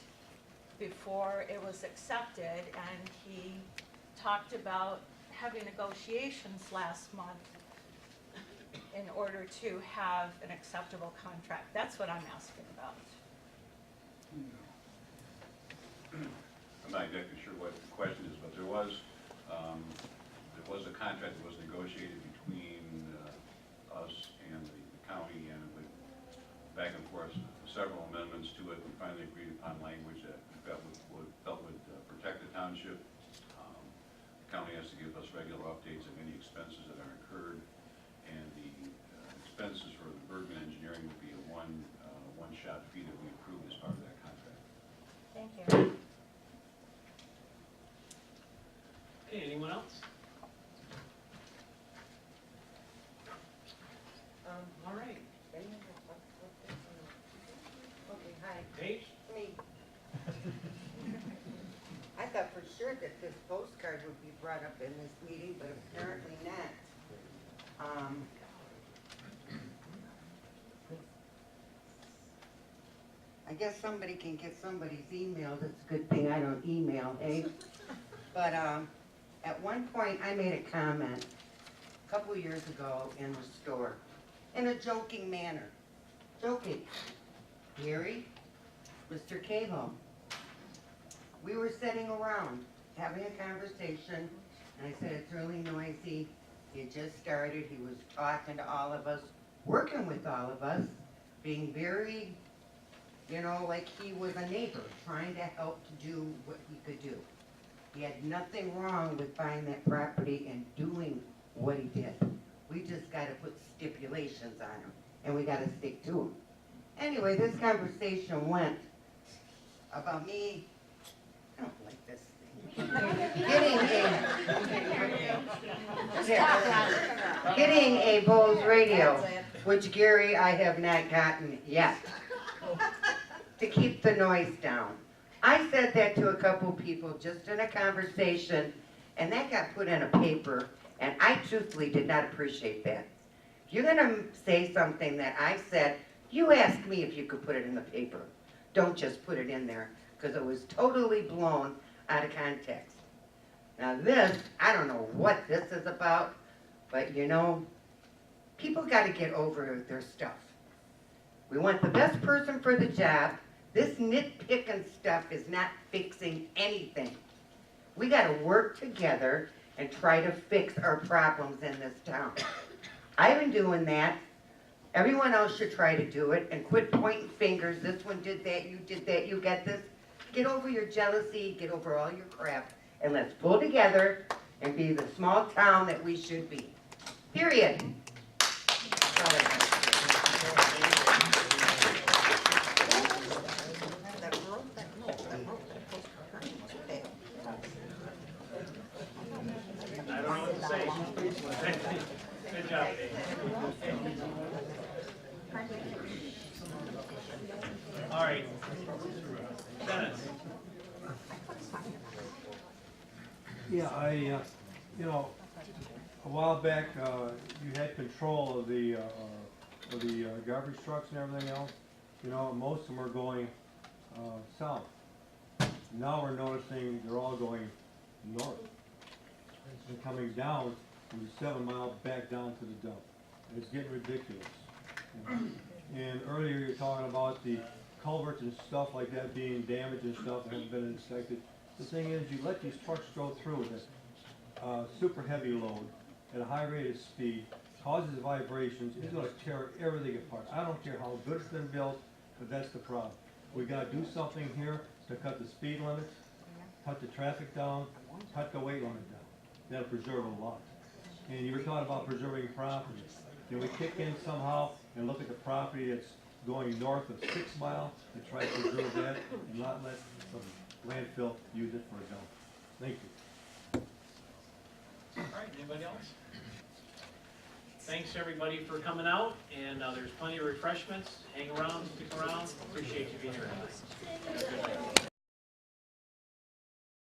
before it was accepted, and he talked about having negotiations last month in order to have an acceptable contract. That's what I'm asking about. I'm not exactly sure what the question is, but there was a contract that was negotiated between us and the county, and it went back and forth, several amendments to it. We finally agreed upon language that felt would protect the township. The county has to give us regular updates of any expenses that are incurred, and the expenses for the Bergman engineering would be a one one-shot fee that we approved as part of that contract. Thank you. Okay, anyone else? All right. Okay, hi, Paige? me. I thought for sure that this postcard would be brought up in this meeting, but apparently not. I guess somebody can get somebody's emails. It's a good thing I don't email, hey? But at one point, I made a comment a couple of years ago in the store, in a joking manner. Joking. Gary, Mr. Cahill, we were sitting around having a conversation, and I said, it's really noisy. He had just started. He was talking to all of us, working with all of us, being very, you know, like he was a neighbor, trying to help to do what he could do. He had nothing wrong with buying that property and doing what he did. We just got to put stipulations on him, and we got to stick to them. Anyway, this conversation went about me, I don't like this thing, getting a Bose radio, which Gary, I have not gotten yet, to keep the noise down. I said that to a couple people just in a conversation, and that got put in a paper, and I truthfully did not appreciate that. If you're gonna say something that I said, you ask me if you could put it in the paper. Don't just put it in there, because it was totally blown out of context. Now this, I don't know what this is about, but you know, people gotta get over their stuff. We want the best person for the job. This nitpicking stuff is not fixing anything. We gotta work together and try to fix our problems in this town. I've been doing that. Everyone else should try to do it and quit pointing fingers. This one did that, you got this. Get over your jealousy, get over all your crap, and let's pull together and be the small town that we should be. Period. That's all I have. I don't know what to say. Good job, Dave. All right. Dennis. Yeah, you know, a while back, you had control of the garbage trucks and everything else. You know, most of them are going south. Now we're noticing they're all going north. And coming down from the 7 mile back down to the dump. It's getting ridiculous. And earlier you were talking about the culverts and stuff like that being damaged and stuff and haven't been inspected. The thing is, you let these trucks go through with a super heavy load at a high rate of speed, causes vibrations, it's going to tear everything apart. I don't care how good it's been built, but that's the problem. We got to do something here to cut the speed limits, cut the traffic down, cut the weight limit down. That'll preserve a lot. And you were talking about preserving property. Can we kick in somehow and look at the property that's going north of 6 mile and try to preserve that and not let the landfill use it for a dump? Thank you. All right, anybody else? Thanks everybody for coming out, and there's plenty of refreshments. Hang around, stick around. Appreciate you being here tonight.